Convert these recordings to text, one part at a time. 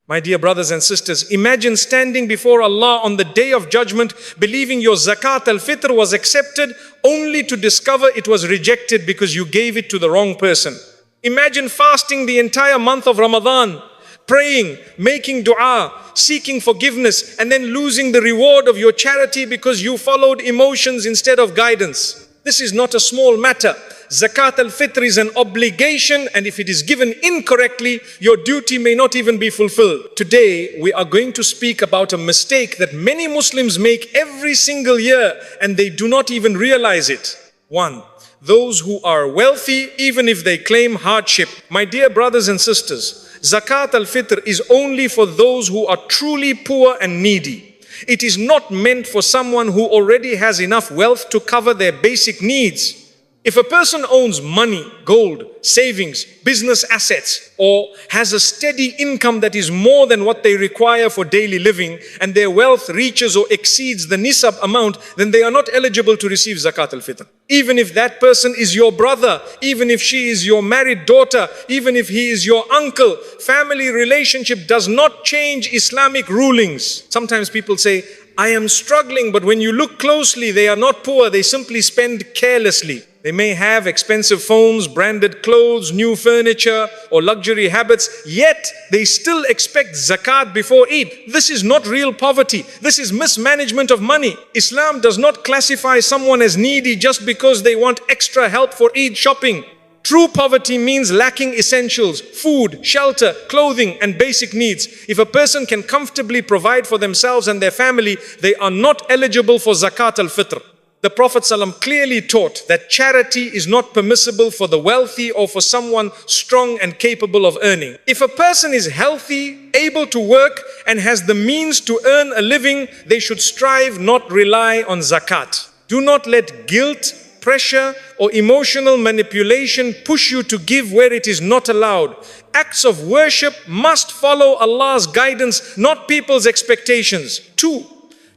My dear brothers and sisters, imagine standing before Allah on the day of judgment, believing your zakat al-fitr was accepted, only to discover it was rejected because you gave it to the wrong person. Imagine fasting the entire month of Ramadan, praying, making dua, seeking forgiveness, and then losing the reward of your charity because you followed emotions instead of guidance. This is not a small matter. Zakat al-fitr is an obligation, and if it is given incorrectly, your duty may not even be fulfilled. Today, we are going to speak about a mistake that many Muslims make every single year, and they do not even realize it. 1. Those who are wealthy, even if they claim hardship. My dear brothers and sisters, Zakat al-fitr is only for those who are truly poor and needy. It is not meant for someone who already has enough wealth to cover their basic needs. If a person owns money, gold, savings, business assets, or has a steady income that is more than what they require for daily living, and their wealth reaches or exceeds the nisab amount, then they are not eligible to receive zakat al-fitr. Even if that person is your brother, even if she is your married daughter, even if he is your uncle, family relationship does not change Islamic rulings. Sometimes people say, I am struggling, but when you look closely, they are not poor, they simply spend carelessly. They may have expensive phones, branded clothes, new furniture, or luxury habits, yet they still expect zakat before Eid. This is not real poverty. This is mismanagement of money. Islam does not classify someone as needy just because they want extra help for Eid shopping. True poverty means lacking essentials, food, shelter, clothing, and basic needs. If a person can comfortably provide for themselves and their family, they are not eligible for zakat al-fitr. The Prophet ﷺ clearly taught that charity is not permissible for the wealthy or for someone strong and capable of earning. If a person is healthy, able to work, and has the means to earn a living, they should strive, not rely on zakat. Do not let guilt, pressure, or emotional manipulation push you to give where it is not allowed. Acts of worship must follow Allah's guidance, not people's expectations. 2.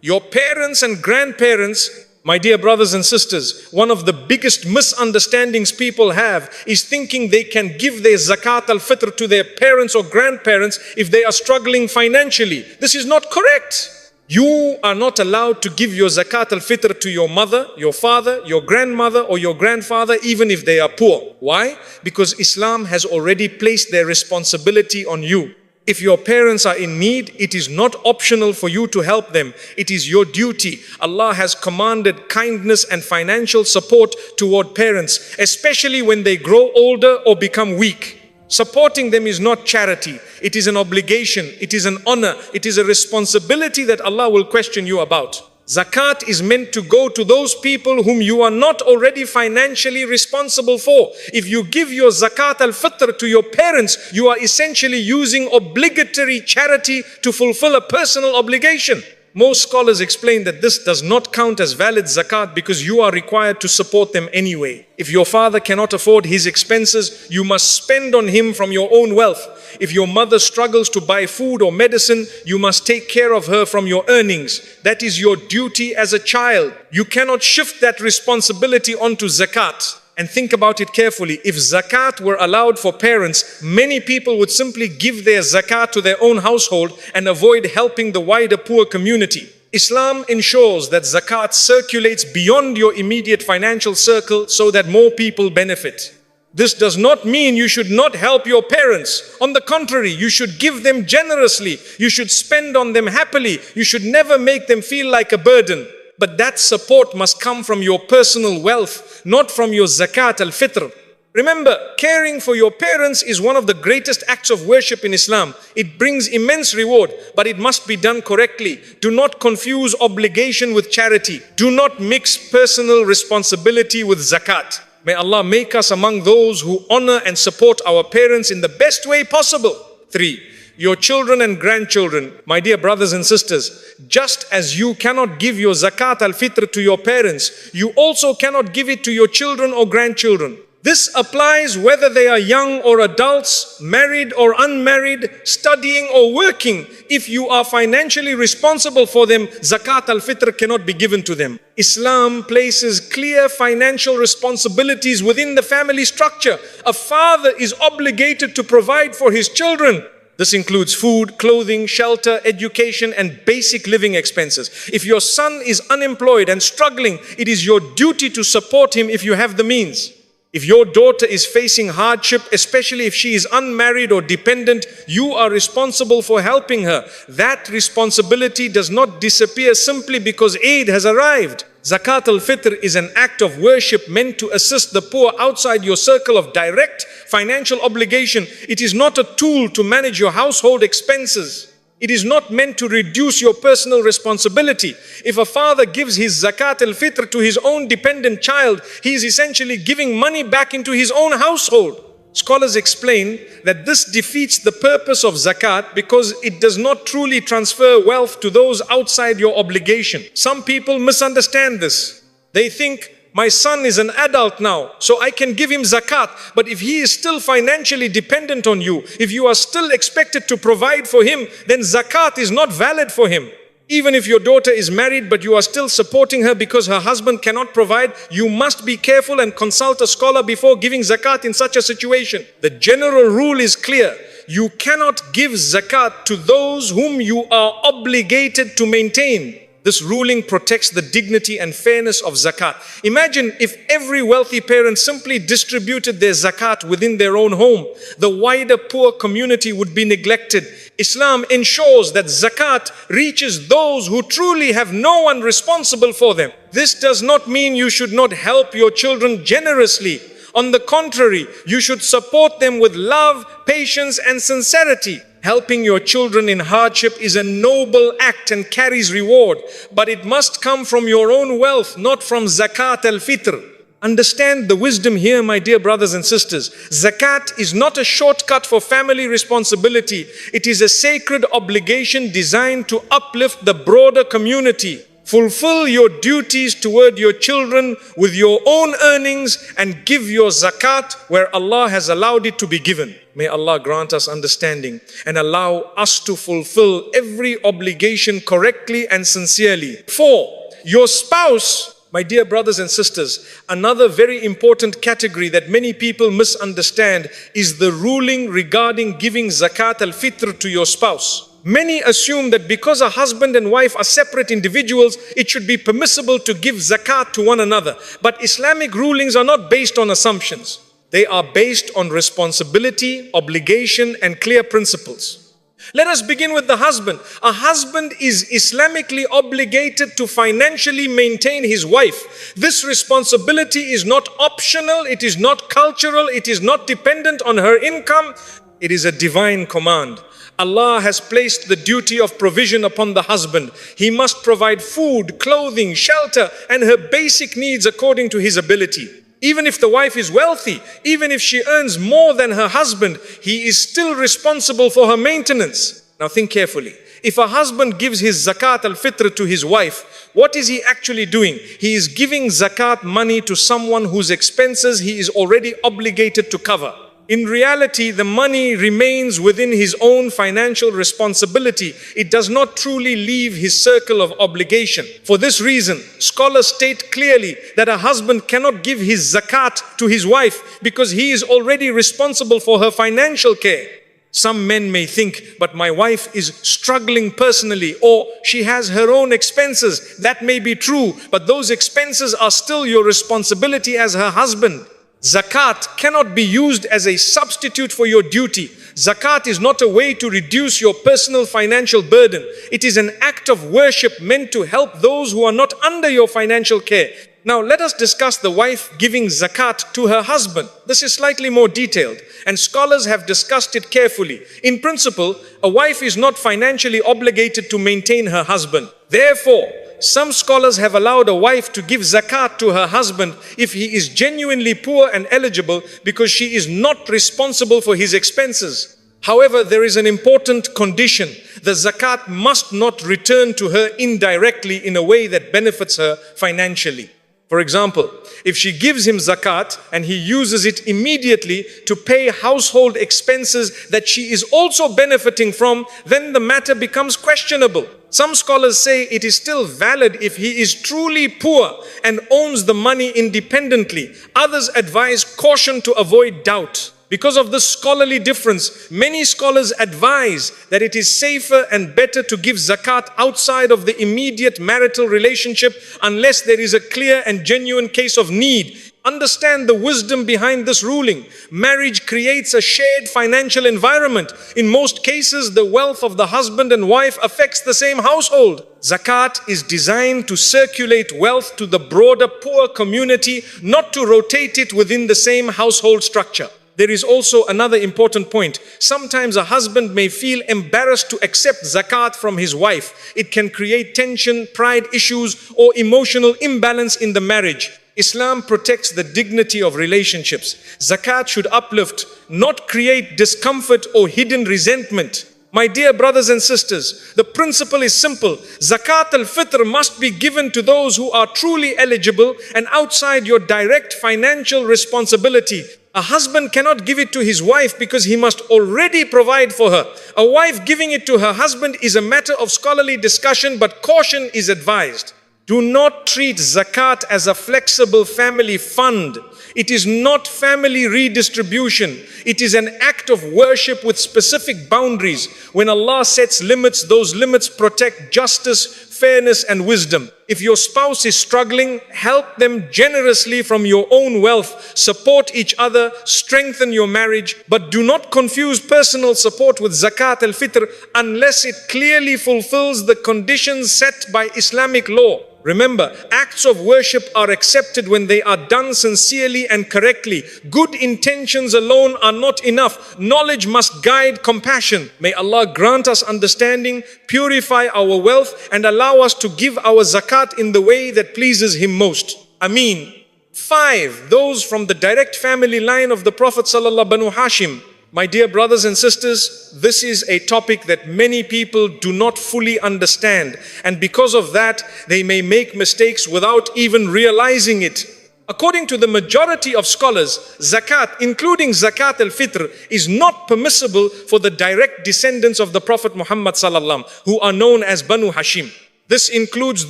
Your parents and grandparents. My dear brothers and sisters, one of the biggest misunderstandings people have is thinking they can give their zakat al-fitr to their parents or grandparents if they are struggling financially. This is not correct. You are not allowed to give your zakat al-fitr to your mother, your father, your grandmother, or your grandfather, even if they are poor. Why? Because Islam has already placed their responsibility on you. If your parents are in need, it is not optional for you to help them. It is your duty. Allah has commanded kindness and financial support toward parents, especially when they grow older or become weak. Supporting them is not charity. It is an obligation. It is an honor. It is a responsibility that Allah will question you about. Zakat is meant to go to those people whom you are not already financially responsible for. If you give your zakat al-fitr to your parents, you are essentially using obligatory charity to fulfill a personal obligation. Most scholars explain that this does not count as valid zakat because you are required to support them anyway. If your father cannot afford his expenses, you must spend on him from your own wealth. If your mother struggles to buy food or medicine, you must take care of her from your earnings. That is your duty as a child. You cannot shift that responsibility onto zakat. And think about it carefully. If zakat were allowed for parents, many people would simply give their zakat to their own household and avoid helping the wider poor community. Islam ensures that zakat circulates beyond your immediate financial circle so that more people benefit. This does not mean you should not help your parents. On the contrary, you should give them generously. You should spend on them happily. You should never make them feel like a burden. But that support must come from your personal wealth, not from your zakat al-fitr. Remember, caring for your parents is one of the greatest acts of worship in Islam. It brings immense reward, but it must be done correctly. Do not confuse obligation with charity. Do not mix personal responsibility with zakat. May Allah make us among those who honor and support our parents in the best way possible. 3. Your children and grandchildren. My dear brothers and sisters, just as you cannot give your zakat al-fitr to your parents, you also cannot give it to your children or grandchildren. This applies whether they are young or adults, married or unmarried, studying or working. If you are financially responsible for them, zakat al-fitr cannot be given to them. Islam places clear financial responsibilities within the family structure. A father is obligated to provide for his children. This includes food, clothing, shelter, education, and basic living expenses. If your son is unemployed and struggling, it is your duty to support him if you have the means. If your daughter is facing hardship, especially if she is unmarried or dependent, you are responsible for helping her. That responsibility does not disappear simply because Eid has arrived. Zakat al-Fitr is an act of worship meant to assist the poor outside your circle of direct financial obligation. It is not a tool to manage your household expenses. It is not meant to reduce your personal responsibility. If a father gives his Zakat al-Fitr to his own dependent child, he is essentially giving money back into his own household. Scholars explain that this defeats the purpose of zakat because it does not truly transfer wealth to those outside your obligation. Some people misunderstand this. They think, my son is an adult now, so I can give him zakat. But if he is still financially dependent on you, if you are still expected to provide for him, then zakat is not valid for him. Even if your daughter is married but you are still supporting her because her husband cannot provide, you must be careful and consult a scholar before giving zakat in such a situation. The general rule is clear. You cannot give zakat to those whom you are obligated to maintain. This ruling protects the dignity and fairness of zakat. Imagine if every wealthy parent simply distributed their zakat within their own home. The wider poor community would be neglected. Islam ensures that zakat reaches those who truly have no one responsible for them. This does not mean you should not help your children generously. On the contrary, you should support them with love, patience, and sincerity. Helping your children in hardship is a noble act and carries reward, but it must come from your own wealth, not from Zakat al-Fitr. Understand the wisdom here, my dear brothers and sisters. Zakat is not a shortcut for family responsibility. It is a sacred obligation designed to uplift the broader community. Fulfill your duties toward your children with your own earnings and give your zakat where Allah has allowed it to be given. May Allah grant us understanding and allow us to fulfill every obligation correctly and sincerely. 4. Your spouse. My dear brothers and sisters, another very important category that many people misunderstand is the ruling regarding giving zakat al-fitr to your spouse. Many assume that because a husband and wife are separate individuals, it should be permissible to give zakat to one another. But Islamic rulings are not based on assumptions. They are based on responsibility, obligation, and clear principles. Let us begin with the husband. A husband is Islamically obligated to financially maintain his wife. This responsibility is not optional, it is not cultural, it is not dependent on her income. It is a divine command. Allah has placed the duty of provision upon the husband. He must provide food, clothing, shelter, and her basic needs according to his ability. Even if the wife is wealthy, even if she earns more than her husband, he is still responsible for her maintenance. Now think carefully. If a husband gives his zakat al-fitr to his wife, what is he actually doing? He is giving zakat money to someone whose expenses he is already obligated to cover. In reality, the money remains within his own financial responsibility. It does not truly leave his circle of obligation. For this reason, scholars state clearly that a husband cannot give his zakat to his wife because he is already responsible for her financial care. Some men may think, but my wife is struggling personally, or she has her own expenses. That may be true, but those expenses are still your responsibility as her husband. Zakat cannot be used as a substitute for your duty. Zakat is not a way to reduce your personal financial burden. It is an act of worship meant to help those who are not under your financial care. Now let us discuss the wife giving zakat to her husband. This is slightly more detailed, and scholars have discussed it carefully. In principle, a wife is not financially obligated to maintain her husband. Therefore, some scholars have allowed a wife to give zakat to her husband if he is genuinely poor and eligible because she is not responsible for his expenses. However, there is an important condition. The zakat must not return to her indirectly in a way that benefits her financially. For example, if she gives him zakat and he uses it immediately to pay household expenses that she is also benefiting from, then the matter becomes questionable. Some scholars say it is still valid if he is truly poor and owns the money independently. Others advise caution to avoid doubt. Because of this scholarly difference, many scholars advise that it is safer and better to give zakat outside of the immediate marital relationship unless there is a clear and genuine case of need. Understand the wisdom behind this ruling. Marriage creates a shared financial environment. In most cases, the wealth of the husband and wife affects the same household. Zakat is designed to circulate wealth to the broader poor community, not to rotate it within the same household structure. There is also another important point. Sometimes a husband may feel embarrassed to accept zakat from his wife. It can create tension, pride issues, or emotional imbalance in the marriage. Islam protects the dignity of relationships. Zakat should uplift, not create discomfort or hidden resentment. My dear brothers and sisters, the principle is simple. Zakat al-Fitr must be given to those who are truly eligible and outside your direct financial responsibility. A husband cannot give it to his wife because he must already provide for her. A wife giving it to her husband is a matter of scholarly discussion, but caution is advised. Do not treat zakat as a flexible family fund. It is not family redistribution. It is an act of worship with specific boundaries. When Allah sets limits, those limits protect justice, fairness, and wisdom. If your spouse is struggling, help them generously from your own wealth. Support each other, strengthen your marriage, but do not confuse personal support with zakat al-fitr unless it clearly fulfills the conditions set by Islamic law. Remember, acts of worship are accepted when they are done sincerely and correctly. Good intentions alone are not enough. Knowledge must guide compassion. May Allah grant us understanding, purify our wealth, and allow us to give our zakat in the way that pleases Him most. Ameen. 5. Those from the direct family line of the Prophet ﷺ, Banu Hashim. My dear brothers and sisters, this is a topic that many people do not fully understand, and because of that, they may make mistakes without even realizing it. According to the majority of scholars, zakat, including zakat al-fitr, is not permissible for the direct descendants of the Prophet Muhammad ﷺ, who are known as Banu Hashim. This includes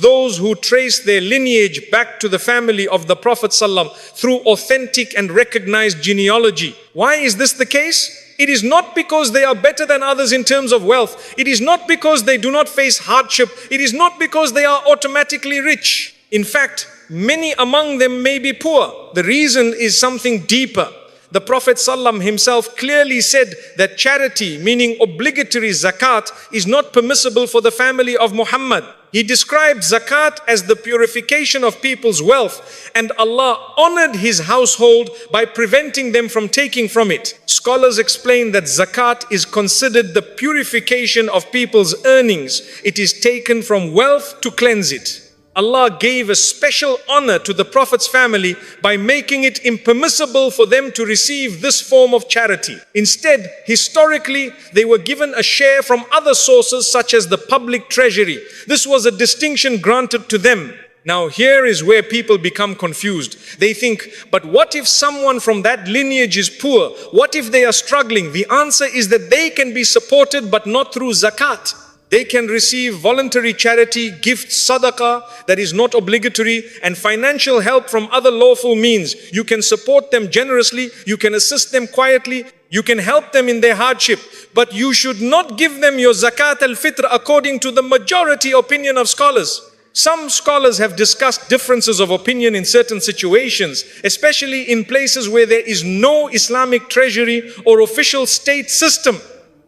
those who trace their lineage back to the family of the Prophet ﷺ through authentic and recognized genealogy. Why is this the case? It is not because they are better than others in terms of wealth. It is not because they do not face hardship. It is not because they are automatically rich. In fact, many among them may be poor. The reason is something deeper. The Prophet ﷺ himself clearly said that charity, meaning obligatory zakat, is not permissible for the family of Muhammad. He described zakat as the purification of people's wealth, and Allah honored His household by preventing them from taking from it. Scholars explain that zakat is considered the purification of people's earnings. It is taken from wealth to cleanse it. Allah gave a special honor to the Prophet's family by making it impermissible for them to receive this form of charity. Instead, historically, they were given a share from other sources such as the public treasury. This was a distinction granted to them. Now here is where people become confused. They think, but what if someone from that lineage is poor? What if they are struggling? The answer is that they can be supported but not through zakat. They can receive voluntary charity, gifts, sadaqah that is not obligatory, and financial help from other lawful means. You can support them generously, you can assist them quietly, you can help them in their hardship, but you should not give them your zakat al-fitr according to the majority opinion of scholars. Some scholars have discussed differences of opinion in certain situations, especially in places where there is no Islamic treasury or official state system.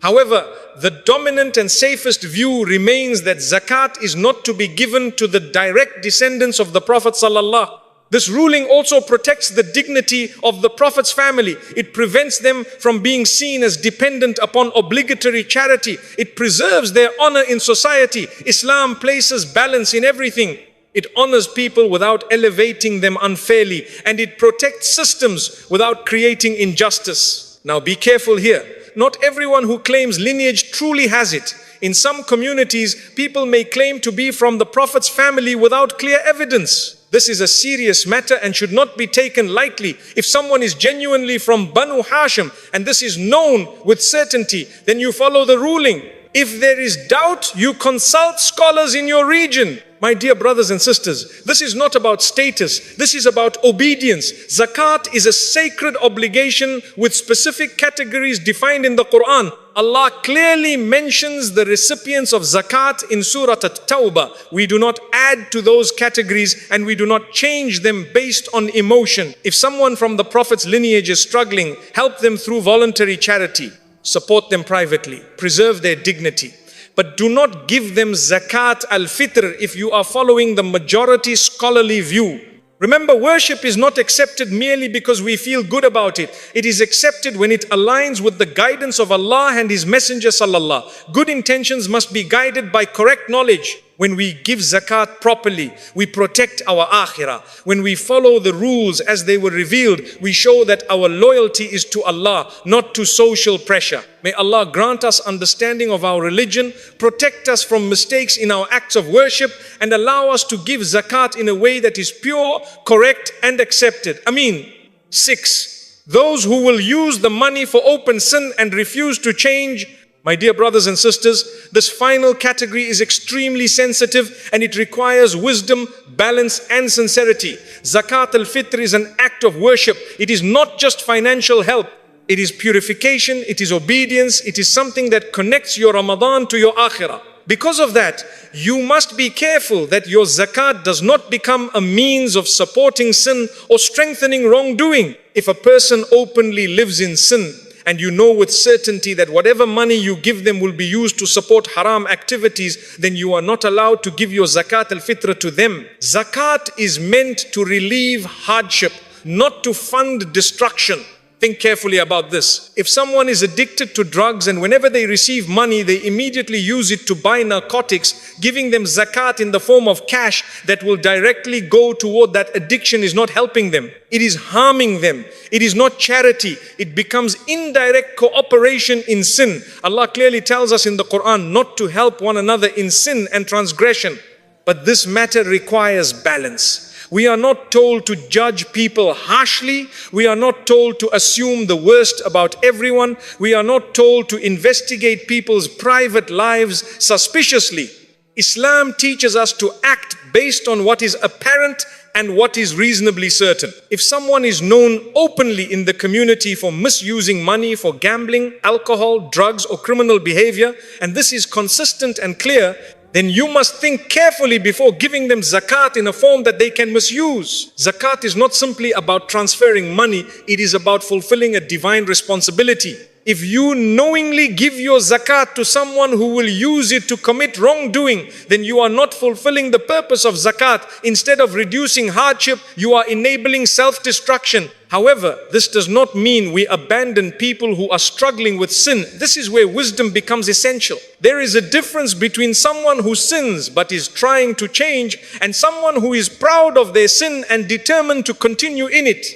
However, the dominant and safest view remains that zakat is not to be given to the direct descendants of the Prophet ﷺ. This ruling also protects the dignity of the Prophet's family. It prevents them from being seen as dependent upon obligatory charity. It preserves their honor in society. Islam places balance in everything. It honors people without elevating them unfairly, and it protects systems without creating injustice. Now be careful here. Not everyone who claims lineage truly has it. In some communities, people may claim to be from the Prophet's family without clear evidence. This is a serious matter and should not be taken lightly. If someone is genuinely from Banu Hashim and this is known with certainty, then you follow the ruling. If there is doubt, you consult scholars in your region. My dear brothers and sisters, this is not about status. This is about obedience. Zakat is a sacred obligation with specific categories defined in the Quran. Allah clearly mentions the recipients of zakat in Surah At-Tawbah. We do not add to those categories and we do not change them based on emotion. If someone from the Prophet's lineage is struggling, help them through voluntary charity. Support them privately. Preserve their dignity. But do not give them zakat al-fitr if you are following the majority scholarly view. Remember, worship is not accepted merely because we feel good about it. It is accepted when it aligns with the guidance of Allah and His Messenger sallallahu. Good intentions must be guided by correct knowledge. When we give zakat properly, we protect our akhirah. When we follow the rules as they were revealed, we show that our loyalty is to Allah, not to social pressure. May Allah grant us understanding of our religion, protect us from mistakes in our acts of worship, and allow us to give zakat in a way that is pure, correct, and accepted. Ameen. 6. Those who will use the money for open sin and refuse to change. My dear brothers and sisters, this final category is extremely sensitive and it requires wisdom, balance and sincerity. Zakat al-Fitr is an act of worship. It is not just financial help. It is purification, it is obedience, it is something that connects your Ramadan to your akhirah. Because of that, you must be careful that your zakat does not become a means of supporting sin or strengthening wrongdoing. If a person openly lives in sin, and you know with certainty that whatever money you give them will be used to support haram activities, then you are not allowed to give your zakat al-fitr to them. Zakat is meant to relieve hardship, not to fund destruction. Think carefully about this. If someone is addicted to drugs and whenever they receive money, they immediately use it to buy narcotics, giving them zakat in the form of cash that will directly go toward that addiction is not helping them. It is harming them. It is not charity. It becomes indirect cooperation in sin. Allah clearly tells us in the Quran not to help one another in sin and transgression. But this matter requires balance. We are not told to judge people harshly. We are not told to assume the worst about everyone. We are not told to investigate people's private lives suspiciously. Islam teaches us to act based on what is apparent and what is reasonably certain. If someone is known openly in the community for misusing money for gambling, alcohol, drugs or criminal behavior, and this is consistent and clear, then you must think carefully before giving them zakat in a form that they can misuse. Zakat is not simply about transferring money, it is about fulfilling a divine responsibility. If you knowingly give your zakat to someone who will use it to commit wrongdoing, then you are not fulfilling the purpose of zakat. Instead of reducing hardship, you are enabling self-destruction. However, this does not mean we abandon people who are struggling with sin. This is where wisdom becomes essential. There is a difference between someone who sins but is trying to change and someone who is proud of their sin and determined to continue in it.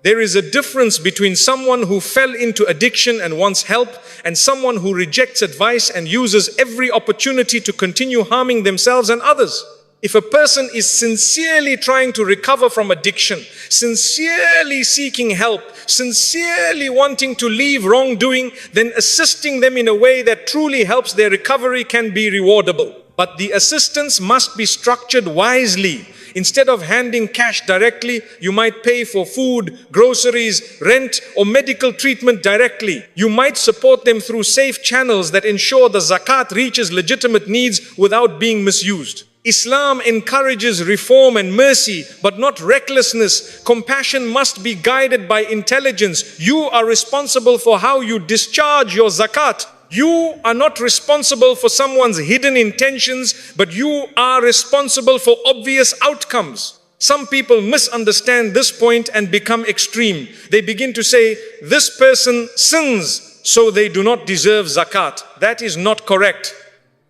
There is a difference between someone who fell into addiction and wants help and someone who rejects advice and uses every opportunity to continue harming themselves and others. If a person is sincerely trying to recover from addiction, sincerely seeking help, sincerely wanting to leave wrongdoing, then assisting them in a way that truly helps their recovery can be rewardable. But the assistance must be structured wisely. Instead of handing cash directly, you might pay for food, groceries, rent, or medical treatment directly. You might support them through safe channels that ensure the zakat reaches legitimate needs without being misused. Islam encourages reform and mercy, but not recklessness. Compassion must be guided by intelligence. You are responsible for how you discharge your zakat. You are not responsible for someone's hidden intentions, but you are responsible for obvious outcomes. Some people misunderstand this point and become extreme. They begin to say, this person sins, so they do not deserve zakat. That is not correct.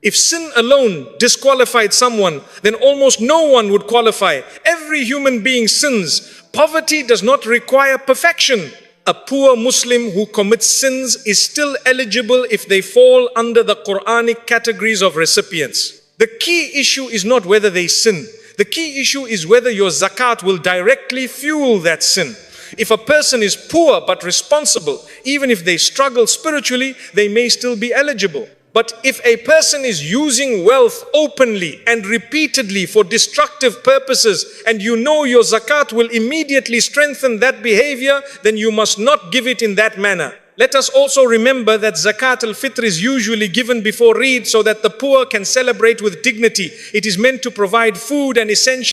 If sin alone disqualified someone, then almost no one would qualify. Every human being sins. Poverty does not require perfection. A poor Muslim who commits sins is still eligible if they fall under the Quranic categories of recipients. The key issue is not whether they sin. The key issue is whether your zakat will directly fuel that sin. If a person is poor but responsible, even if they struggle spiritually, they may still be eligible. But if a person is using wealth openly and repeatedly for destructive purposes, and you know your zakat will immediately strengthen that behavior, then you must not give it in that manner. Let us also remember that zakat al-fitr is usually given before Eid so that the poor can celebrate with dignity. It is meant to provide food and essentials